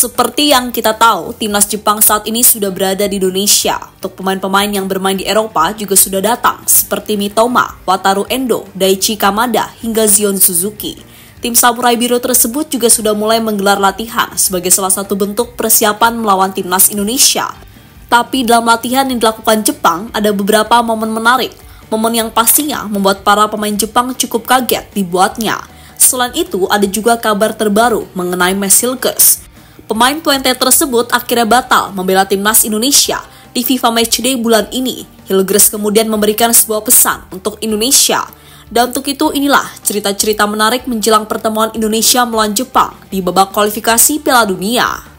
Seperti yang kita tahu, timnas Jepang saat ini sudah berada di Indonesia. Untuk pemain-pemain yang bermain di Eropa juga sudah datang, seperti Mitoma, Wataru Endo, Daichi Kamada, hingga Zion Suzuki. Tim Samurai Biru tersebut juga sudah mulai menggelar latihan sebagai salah satu bentuk persiapan melawan timnas Indonesia. Tapi dalam latihan yang dilakukan Jepang, ada beberapa momen menarik. Momen yang pastinya membuat para pemain Jepang cukup kaget dibuatnya. Selain itu, ada juga kabar terbaru mengenai Mads Hilgers. Pemain Twente tersebut akhirnya batal membela timnas Indonesia di FIFA Matchday bulan ini. Hilgers kemudian memberikan sebuah pesan untuk Indonesia. Dan untuk itu inilah cerita-cerita menarik menjelang pertemuan Indonesia melawan Jepang di babak kualifikasi Piala Dunia.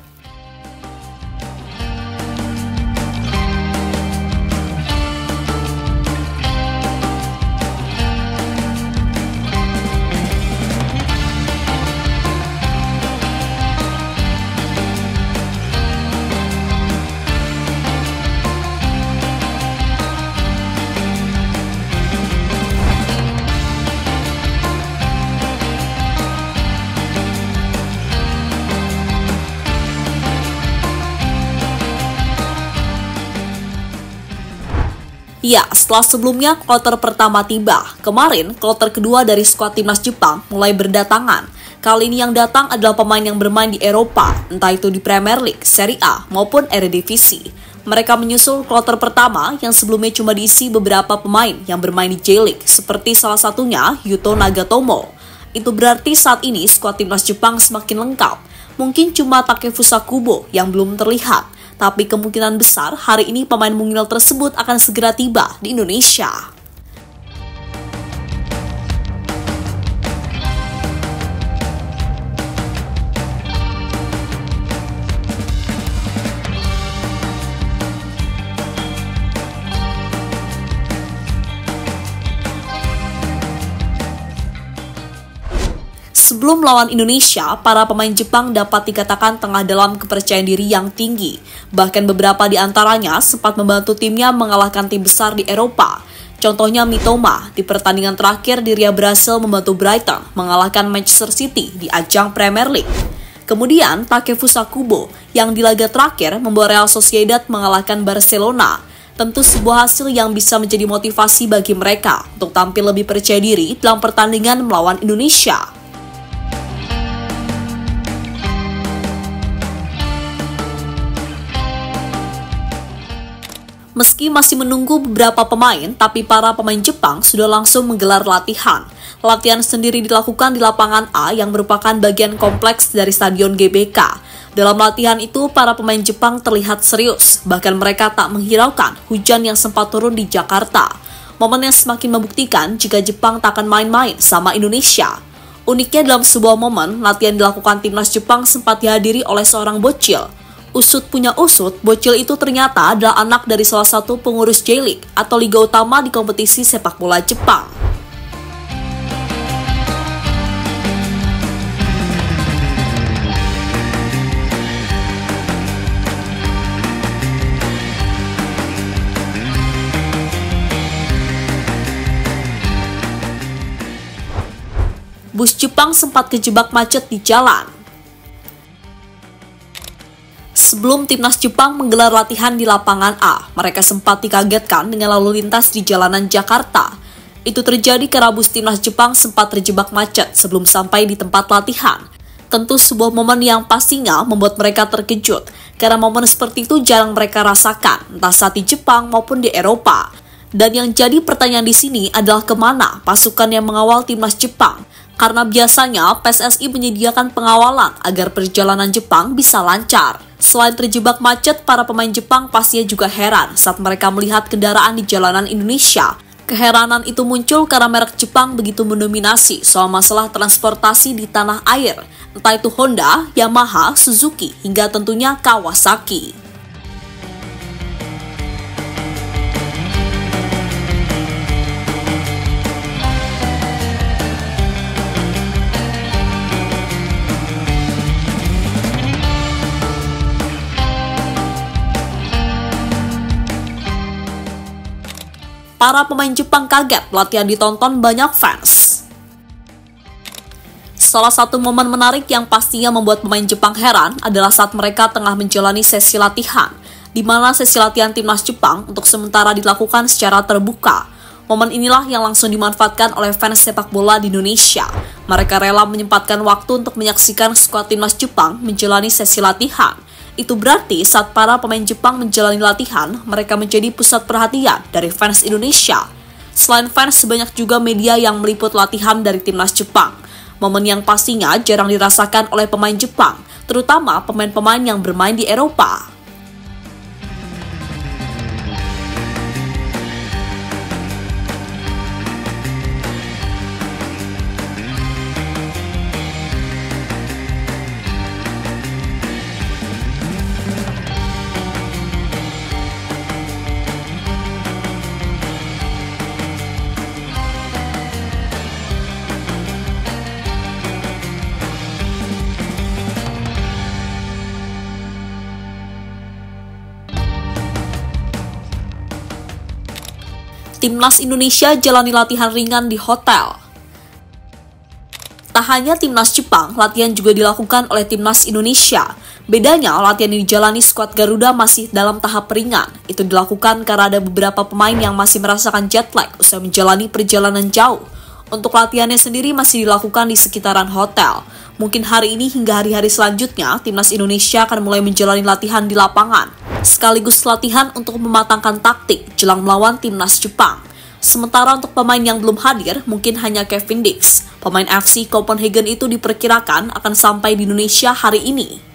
Ya, setelah sebelumnya kloter pertama tiba, kemarin kloter kedua dari skuad timnas Jepang mulai berdatangan. Kali ini yang datang adalah pemain yang bermain di Eropa, entah itu di Premier League, Serie A, maupun Eredivisie. Mereka menyusul kloter pertama yang sebelumnya cuma diisi beberapa pemain yang bermain di J-League, seperti salah satunya Yuto Nagatomo. Itu berarti saat ini skuad timnas Jepang semakin lengkap. Mungkin cuma Takefusa Kubo yang belum terlihat. Tapi kemungkinan besar hari ini pemain mungil tersebut akan segera tiba di Indonesia. Sebelum melawan Indonesia, para pemain Jepang dapat dikatakan tengah dalam kepercayaan diri yang tinggi. Bahkan beberapa di antaranya sempat membantu timnya mengalahkan tim besar di Eropa. Contohnya Mitoma, di pertandingan terakhir dirinya berhasil membantu Brighton mengalahkan Manchester City di ajang Premier League. Kemudian Takefusa Kubo, yang di laga terakhir membawa Real Sociedad mengalahkan Barcelona. Tentu sebuah hasil yang bisa menjadi motivasi bagi mereka untuk tampil lebih percaya diri dalam pertandingan melawan Indonesia. Meski masih menunggu beberapa pemain, tapi para pemain Jepang sudah langsung menggelar latihan. Latihan sendiri dilakukan di lapangan A yang merupakan bagian kompleks dari Stadion GBK. Dalam latihan itu, para pemain Jepang terlihat serius, bahkan mereka tak menghiraukan hujan yang sempat turun di Jakarta. Momen yang semakin membuktikan jika Jepang tak akan main-main sama Indonesia. Uniknya dalam sebuah momen, latihan dilakukan timnas Jepang sempat dihadiri oleh seorang bocil. Usut punya usut, bocil itu ternyata adalah anak dari salah satu pengurus J-League atau liga utama di kompetisi sepak bola Jepang. Bus Jepang sempat kejebak macet di jalan. Sebelum timnas Jepang menggelar latihan di lapangan A, mereka sempat dikagetkan dengan lalu lintas di jalanan Jakarta. Itu terjadi karena bus timnas Jepang sempat terjebak macet sebelum sampai di tempat latihan. Tentu sebuah momen yang pastinya membuat mereka terkejut, karena momen seperti itu jarang mereka rasakan, entah saat di Jepang maupun di Eropa. Dan yang jadi pertanyaan di sini adalah kemana pasukan yang mengawal timnas Jepang? Karena biasanya PSSI menyediakan pengawalan agar perjalanan Jepang bisa lancar. Selain terjebak macet, para pemain Jepang pastinya juga heran saat mereka melihat kendaraan di jalanan Indonesia. Keheranan itu muncul karena merek Jepang begitu mendominasi soal masalah transportasi di tanah air, entah itu Honda, Yamaha, Suzuki, hingga tentunya Kawasaki. Para pemain Jepang kaget latihan ditonton banyak fans. Salah satu momen menarik yang pastinya membuat pemain Jepang heran adalah saat mereka tengah menjalani sesi latihan, di mana sesi latihan timnas Jepang untuk sementara dilakukan secara terbuka. Momen inilah yang langsung dimanfaatkan oleh fans sepak bola di Indonesia. Mereka rela menyempatkan waktu untuk menyaksikan skuad timnas Jepang menjalani sesi latihan. Itu berarti saat para pemain Jepang menjalani latihan, mereka menjadi pusat perhatian dari fans Indonesia. Selain fans, banyak juga media yang meliput latihan dari timnas Jepang. Momen yang pastinya jarang dirasakan oleh pemain Jepang, terutama pemain-pemain yang bermain di Eropa. Timnas Indonesia jalani latihan ringan di hotel. Tak hanya timnas Jepang, latihan juga dilakukan oleh timnas Indonesia. Bedanya, latihan yang dijalani skuad Garuda masih dalam tahap ringan. Itu dilakukan karena ada beberapa pemain yang masih merasakan jet lag usai menjalani perjalanan jauh. Untuk latihannya sendiri masih dilakukan di sekitaran hotel. Mungkin hari ini hingga hari-hari selanjutnya, timnas Indonesia akan mulai menjalani latihan di lapangan, sekaligus latihan untuk mematangkan taktik jelang melawan timnas Jepang. Sementara untuk pemain yang belum hadir, mungkin hanya Kevin Dix. Pemain FC Copenhagen itu diperkirakan akan sampai di Indonesia hari ini.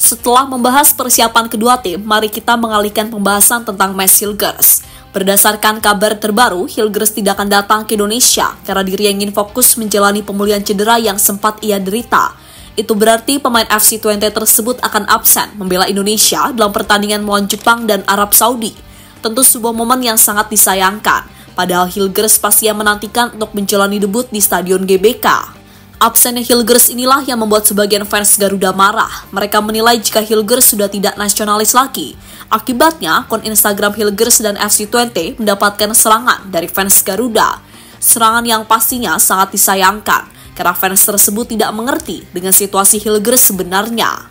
Setelah membahas persiapan kedua tim, mari kita mengalihkan pembahasan tentang Mads Hilgers. Berdasarkan kabar terbaru, Hilgers tidak akan datang ke Indonesia karena dirinya ingin fokus menjalani pemulihan cedera yang sempat ia derita. Itu berarti pemain FC Twente tersebut akan absen membela Indonesia dalam pertandingan melawan Jepang dan Arab Saudi. Tentu sebuah momen yang sangat disayangkan, padahal Hilgers pastinya menantikan untuk menjalani debut di Stadion GBK. Absennya Hilgers inilah yang membuat sebagian fans Garuda marah. Mereka menilai jika Hilgers sudah tidak nasionalis lagi. Akibatnya, akun Instagram Hilgers dan FC Twente mendapatkan serangan dari fans Garuda. Serangan yang pastinya sangat disayangkan, karena fans tersebut tidak mengerti dengan situasi Hilgers sebenarnya.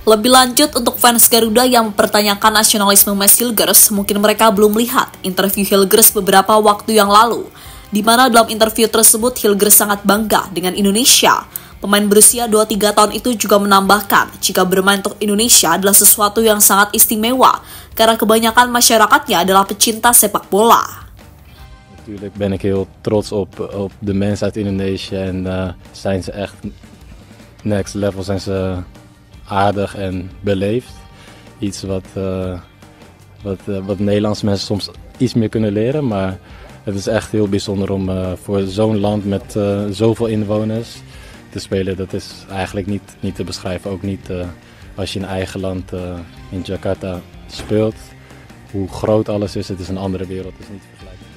Lebih lanjut, untuk fans Garuda yang mempertanyakan nasionalisme Mads Hilgers, mungkin mereka belum melihat interview Hilgers beberapa waktu yang lalu, di mana dalam interview tersebut Hilgers sangat bangga dengan Indonesia. Pemain berusia 23 tahun itu juga menambahkan jika bermain untuk Indonesia adalah sesuatu yang sangat istimewa karena kebanyakan masyarakatnya adalah pecinta sepak bola. Natuurlijk ben ik heel trots op de mensen uit Indonesië en zijn ze echt next level, zijn ze aardig en beleefd. Iets wat Nederlandse mensen soms iets meer kunnen leren, maar het is echt heel bijzonder om voor zo'n land met zoveel inwoners te spelen. Dat is eigenlijk niet te beschrijven. Ook niet als je in eigen land in Jakarta speelt. Hoe groot alles is, het is een andere wereld. Het is niet vergelijkbaar.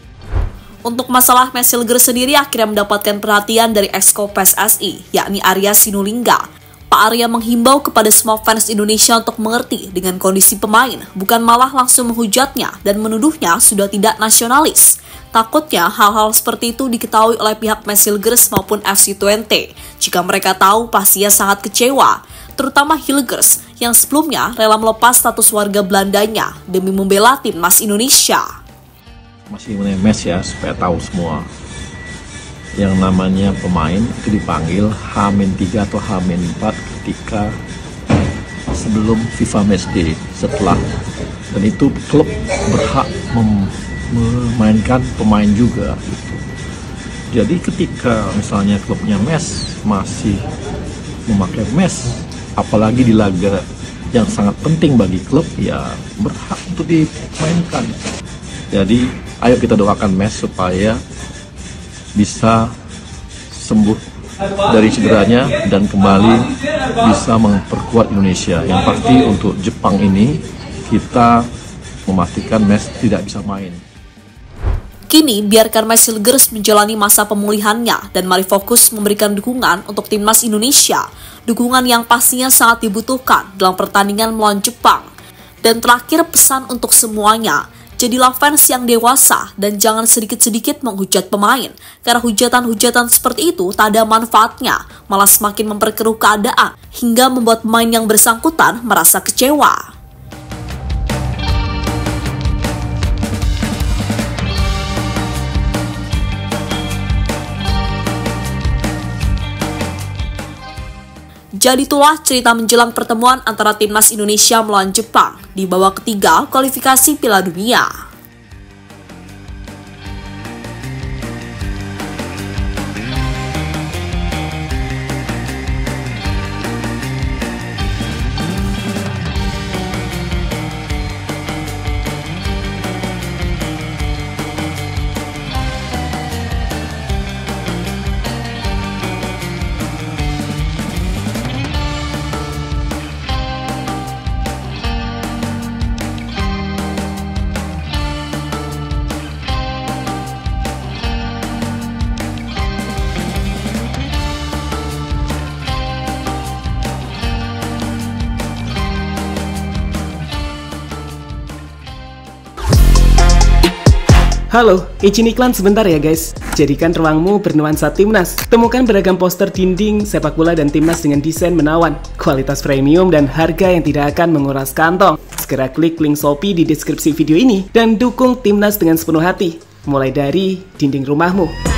Untuk masalah Mads Hilgers sendiri akhirnya mendapatkan perhatian dari Exco PSSI, yakni Arya Sinulinga. Pak Arya menghimbau kepada semua fans Indonesia untuk mengerti dengan kondisi pemain, bukan malah langsung menghujatnya dan menuduhnya sudah tidak nasionalis. Takutnya hal-hal seperti itu diketahui oleh pihak Mads Hilgers maupun FC Twente. Jika mereka tahu, pastinya sangat kecewa. Terutama Hilgers yang sebelumnya rela melepas status warga Belandanya demi membela timnas Indonesia. Masih mengenai Mads ya, supaya tahu semua. Yang namanya pemain itu dipanggil H-3 atau H-4 ketika sebelum FIFA Matchday, setelah. Dan itu klub berhak memainkan pemain juga gitu. Jadi ketika misalnya klubnya Mads masih memakai Mads, apalagi di laga yang sangat penting bagi klub, ya berhak untuk dimainkan. Jadi ayo kita doakan Mads supaya bisa sembuh dari cederanya dan kembali bisa memperkuat Indonesia. Yang pasti untuk Jepang ini kita memastikan Messi tidak bisa main. Kini, biarkan Messi Legers menjalani masa pemulihannya dan mari fokus memberikan dukungan untuk timnas Indonesia. Dukungan yang pastinya sangat dibutuhkan dalam pertandingan melawan Jepang. Dan terakhir pesan untuk semuanya, jadilah fans yang dewasa dan jangan sedikit-sedikit menghujat pemain. Karena hujatan-hujatan seperti itu tak ada manfaatnya, malah semakin memperkeruh keadaan hingga membuat pemain yang bersangkutan merasa kecewa. Jadi itulah cerita menjelang pertemuan antara timnas Indonesia melawan Jepang di babak ketiga kualifikasi Piala Dunia. Halo, izin iklan sebentar ya guys. Jadikan ruangmu bernuansa timnas. Temukan beragam poster dinding, sepak bola dan timnas dengan desain menawan, kualitas premium dan harga yang tidak akan menguras kantong. Segera klik link Shopee di deskripsi video ini dan dukung timnas dengan sepenuh hati. Mulai dari dinding rumahmu.